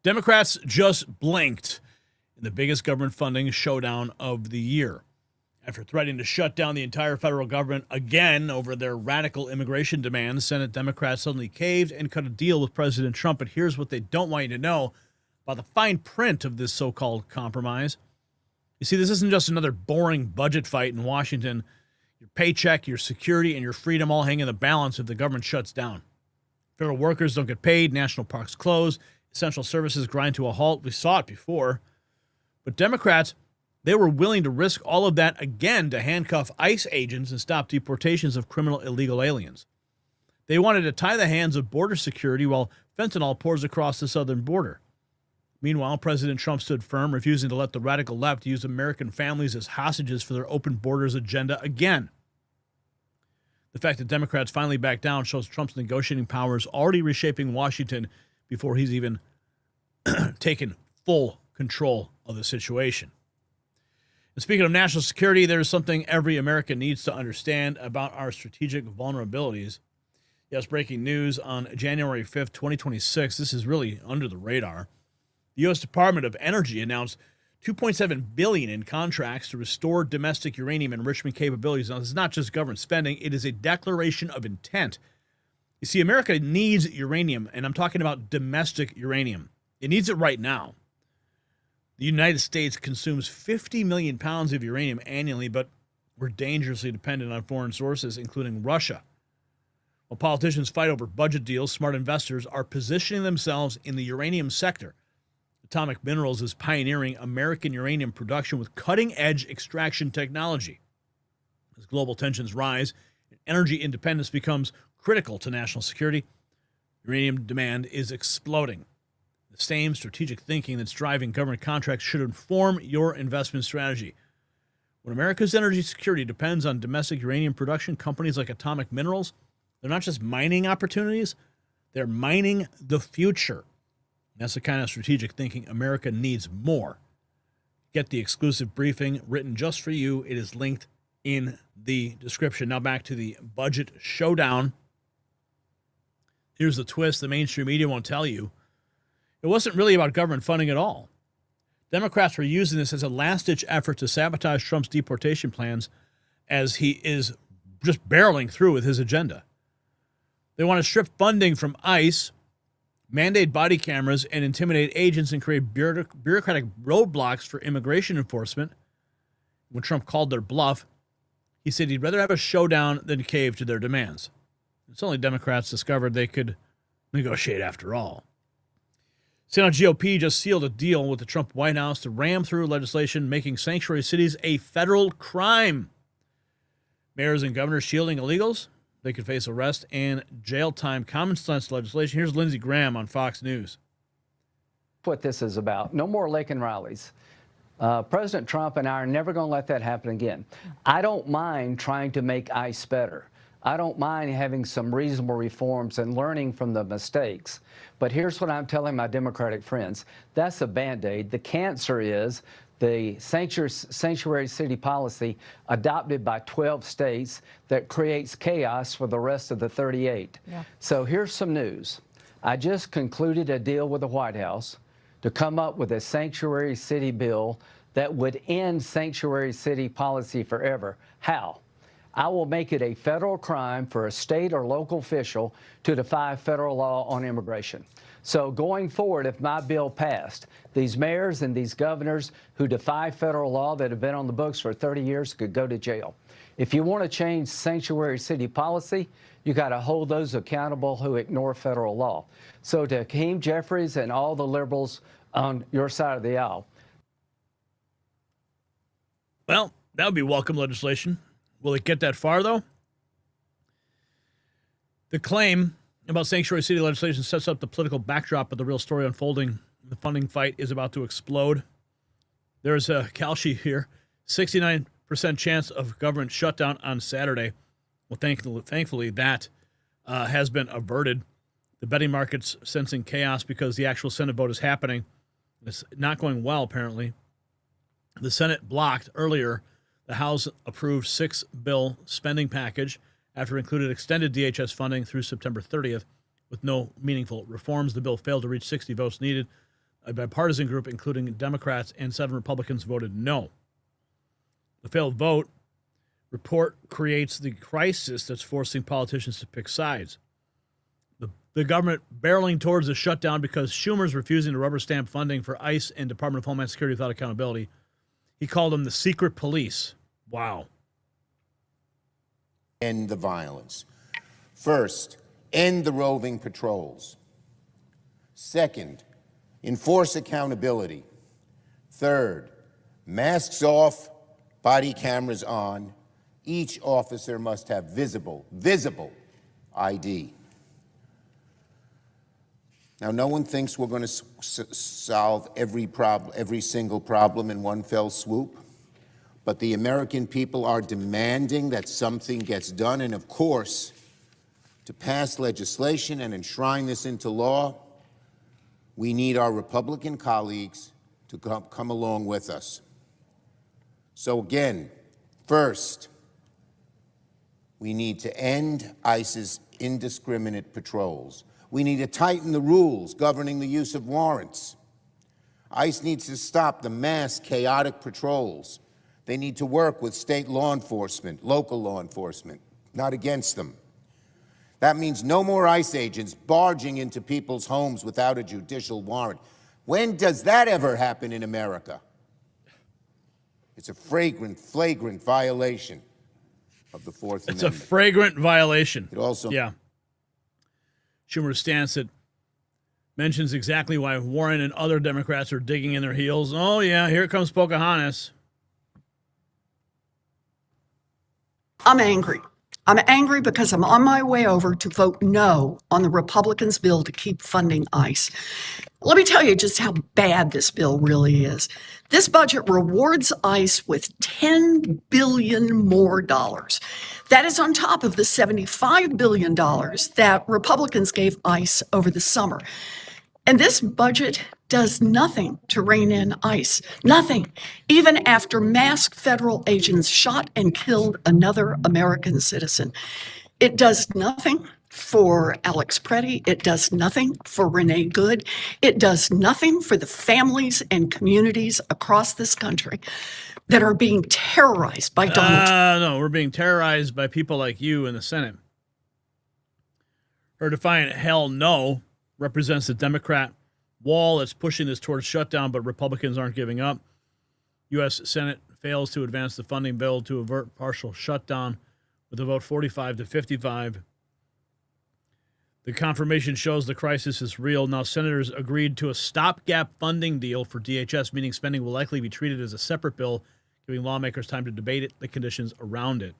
Democrats just blinked in the biggest government funding showdown of the year. After threatening to shut down the entire federal government again over their radical immigration demands, Senate Democrats suddenly caved and cut a deal with President Trump. But here's what they don't want you to know about the fine print of this so-called compromise. You see, this isn't just another boring budget fight in Washington. Your paycheck, your security, and your freedom all hang in the balance if the government shuts down. Federal workers don't get paid, national parks close, essential services grind to a halt. We saw it before. But Democrats, they were willing to risk all of that again to handcuff ICE agents and stop deportations of criminal illegal aliens. They wanted to tie the hands of border security while fentanyl pours across the southern border. Meanwhile, President Trump stood firm, refusing to let the radical left use American families as hostages for their open borders agenda again. The fact that Democrats finally backed down shows Trump's negotiating powers already reshaping Washington before he's even taken full control of the situation. And speaking of national security, there's something every American needs to understand about our strategic vulnerabilities. Yes, breaking news on January 5th, 2026. This is really under the radar. The U.S. Department of Energy announced $2.7 billion in contracts to restore domestic uranium enrichment capabilities. Now, this is not just government spending. It is a declaration of intent. You see, America needs uranium, and I'm talking about domestic uranium. It needs it right now. The United States consumes 50 million pounds of uranium annually, but we're dangerously dependent on foreign sources, including Russia. While politicians fight over budget deals, smart investors are positioning themselves in the uranium sector. Atomic Minerals is pioneering American uranium production with cutting-edge extraction technology. As global tensions rise and energy independence becomes critical to national security, uranium demand is exploding. The same strategic thinking that's driving government contracts should inform your investment strategy. When America's energy security depends on domestic uranium production, companies like Atomic Minerals, they're not just mining opportunities, they're mining the future. That's the kind of strategic thinking America needs more. Get the exclusive briefing written just for you. It is linked in the description. Now back to the budget showdown. Here's the twist the mainstream media won't tell you. It wasn't really about government funding at all. Democrats were using this as a last-ditch effort to sabotage Trump's deportation plans as he is just barreling through with his agenda. They want to strip funding from ICE, mandate body cameras, and intimidate agents and create bureaucratic roadblocks for immigration enforcement. When Trump called their bluff, he said he'd rather have a showdown than cave to their demands. It's only Democrats discovered they could negotiate after all. Senate GOP just sealed a deal with the Trump White House to ram through legislation making sanctuary cities a federal crime. Mayors and governors shielding illegals, they could face arrest and jail time. Common sense legislation. Here's Lindsey Graham on Fox News. What this is about. No more Laken rallies. President Trump and I are never going to let that happen again. I don't mind trying to make ICE better. I don't mind having some reasonable reforms and learning from the mistakes. But here's what I'm telling my Democratic friends. That's a Band-Aid. The cancer is the sanctuary city policy adopted by 12 states that creates chaos for the rest of the 38. Yeah. So here's some news. I just concluded a deal with the White House to come up with a sanctuary city bill that would end sanctuary city policy forever. How? I will make it a federal crime for a state or local official to defy federal law on immigration. So going forward, if my bill passed, these mayors and these governors who defy federal law that have been on the books for 30 years could go to jail. If you want to change sanctuary city policy, you got to hold those accountable who ignore federal law. So to Hakeem Jeffries and all the liberals on your side of the aisle. Well, that would be welcome legislation. Will it get that far, though? The claim about sanctuary city legislation sets up the political backdrop of the real story unfolding. The funding fight is about to explode. There's a Calshi here. 69% chance of government shutdown on Saturday. Well, thankfully that has been averted. The betting market's sensing chaos because the actual Senate vote is happening. It's not going well, apparently. The Senate blocked earlier the House-approved six-bill spending package after it included extended DHS funding through September 30th with no meaningful reforms. The bill failed to reach 60 votes needed. A bipartisan group, including Democrats and 7 Republicans, voted no. The failed vote report creates the crisis that's forcing politicians to pick sides. The government barreling towards a shutdown because Schumer's refusing to rubber stamp funding for ICE and Department of Homeland Security without accountability. He called them the secret police. Wow. End the violence. First, end the roving patrols. Second, enforce accountability. Third, masks off, body cameras on. Each officer must have visible ID. Now, no one thinks we're going to solve every single problem in one fell swoop, but the American people are demanding that something gets done, and of course, to pass legislation and enshrine this into law, we need our Republican colleagues to come along with us. So again, first, we need to end ICE's indiscriminate patrols. We need to tighten the rules governing the use of warrants. ICE needs to stop the mass chaotic patrols. They need to work with state law enforcement, local law enforcement, not against them. That means no more ICE agents barging into people's homes without a judicial warrant. When does that ever happen in America? It's a flagrant violation of the Fourth Amendment. It's a flagrant violation. It also... Yeah. Schumer's stance that mentions exactly why Warren and other Democrats are digging in their heels. Oh, yeah, here comes Pocahontas. I'm angry. I'm angry because I'm on my way over to vote no on the Republicans' bill to keep funding ICE. Let me tell you just how bad this bill really is. This budget rewards ICE with $10 billion more dollars. That is on top of the $75 billion that Republicans gave ICE over the summer. And this budget does nothing to rein in ICE. Nothing. Even after masked federal agents shot and killed another American citizen. It does nothing for Alex Preddy. It does nothing for Renee Good. It does nothing for the families and communities across this country that are being terrorized by Donald Trump. No, we're being terrorized by people like you in the Senate. Her defiant hell no represents the Democrat wall that's pushing this towards shutdown, but Republicans aren't giving up. U.S. Senate fails to advance the funding bill to avert partial shutdown with a vote 45 to 55. The confirmation shows the crisis is real. Now, senators agreed to a stopgap funding deal for DHS, meaning spending will likely be treated as a separate bill, giving lawmakers time to debate it, the conditions around it.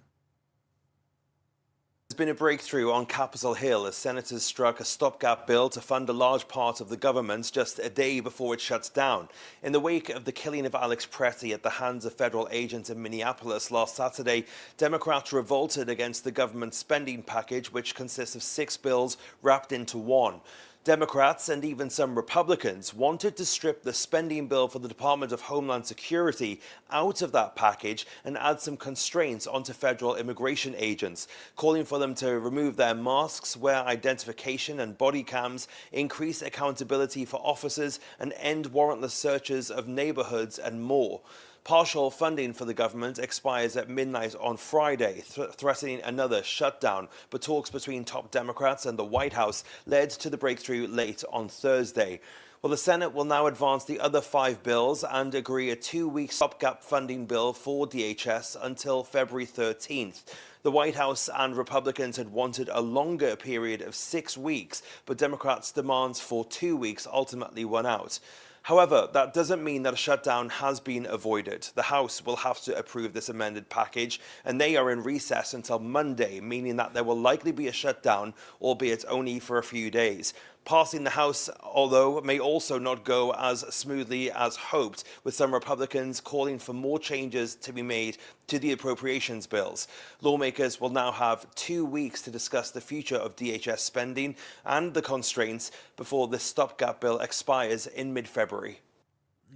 There's been a breakthrough on Capitol Hill as senators struck a stopgap bill to fund a large part of the government just a day before it shuts down. In the wake of the killing of Alex Preddy at the hands of federal agents in Minneapolis last Saturday, Democrats revolted against the government spending package, which consists of 6 bills wrapped into one. Democrats and even some Republicans wanted to strip the spending bill for the Department of Homeland Security out of that package and add some constraints onto federal immigration agents, calling for them to remove their masks, wear identification and body cams, increase accountability for officers, and end warrantless searches of neighborhoods and more. Partial funding for the government expires at midnight on Friday, threatening another shutdown, but talks between top Democrats and the White House led to the breakthrough late on Thursday. Well, the Senate will now advance the other 5 bills and agree a 2-week stopgap funding bill for DHS until February 13th. The White House and Republicans had wanted a longer period of 6 weeks, but Democrats' demands for 2 weeks ultimately won out. However, that doesn't mean that a shutdown has been avoided. The House will have to approve this amended package, and they are in recess until Monday, meaning that there will likely be a shutdown, albeit only for a few days. Passing the House, although, may also not go as smoothly as hoped, with some Republicans calling for more changes to be made to the appropriations bills. Lawmakers will now have 2 weeks to discuss the future of DHS spending and the constraints before the stopgap bill expires in mid-February.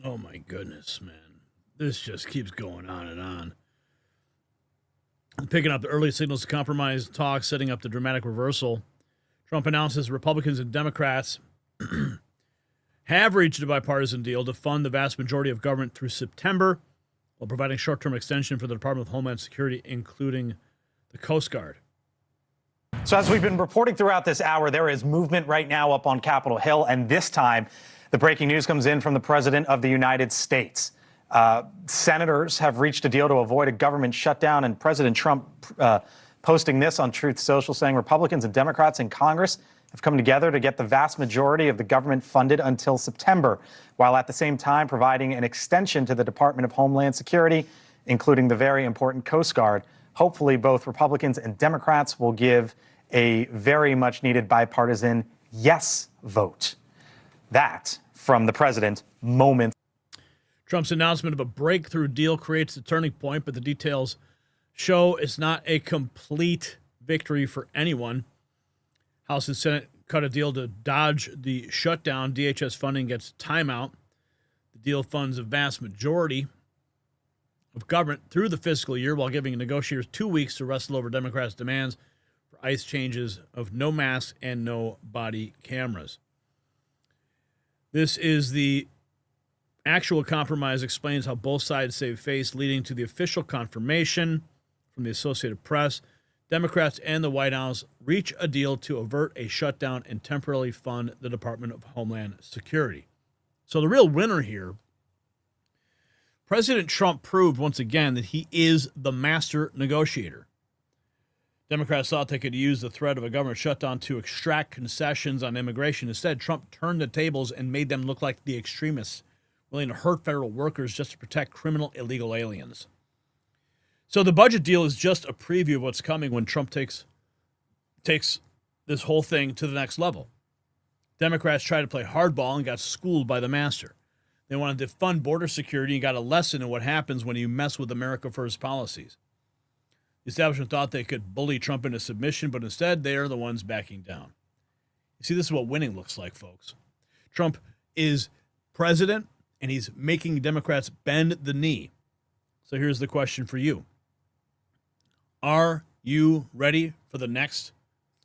Oh, my goodness, man. This just keeps going on and on. Picking up the early signals of compromise talks, setting up the dramatic reversal. Trump announces Republicans and Democrats have reached a bipartisan deal to fund the vast majority of government through September, while providing short-term extension for the Department of Homeland Security, including the Coast Guard. So as we've been reporting throughout this hour, there is movement right now up on Capitol Hill, and this time the breaking news comes in from the President of the United States. Senators have reached a deal to avoid a government shutdown, and President Trump posting this on Truth Social, saying Republicans and Democrats in Congress have come together to get the vast majority of the government funded until September, while at the same time providing an extension to the Department of Homeland Security, including the very important Coast Guard. Hopefully, both Republicans and Democrats will give a very much needed bipartisan yes vote. That from the president moments. Trump's announcement of a breakthrough deal creates a turning point, but the details show it's not a complete victory for anyone. House and Senate cut a deal to dodge the shutdown. DHS funding gets timeout. The deal funds a vast majority of government through the fiscal year while giving negotiators 2 weeks to wrestle over Democrats' demands for ICE changes of no masks and no body cameras. This is the actual compromise, explains how both sides save face, leading to the official confirmation from the Associated Press. Democrats and the White House reach a deal to avert a shutdown and temporarily fund the Department of Homeland Security. So the real winner here, President Trump proved once again that he is the master negotiator. Democrats thought they could use the threat of a government shutdown to extract concessions on immigration. Instead, Trump turned the tables and made them look like the extremists, willing to hurt federal workers just to protect criminal illegal aliens. So the budget deal is just a preview of what's coming when Trump takes this whole thing to the next level. Democrats tried to play hardball and got schooled by the master. They wanted to fund border security and got a lesson in what happens when you mess with America First policies. The establishment thought they could bully Trump into submission, but instead they are the ones backing down. You see, this is what winning looks like, folks. Trump is president, and he's making Democrats bend the knee. So here's the question for you. Are you ready for the next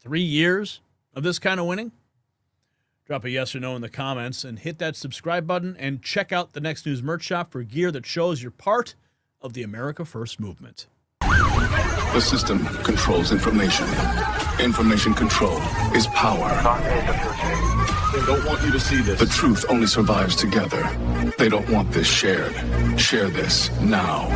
3 years of this kind of winning? Drop a yes or no in the comments and hit that subscribe button and check out the Next News merch shop for gear that shows you're part of the America First movement. The system controls information. Information control is power. They don't want you to see this. The truth only survives together. They don't want this shared. Share this now.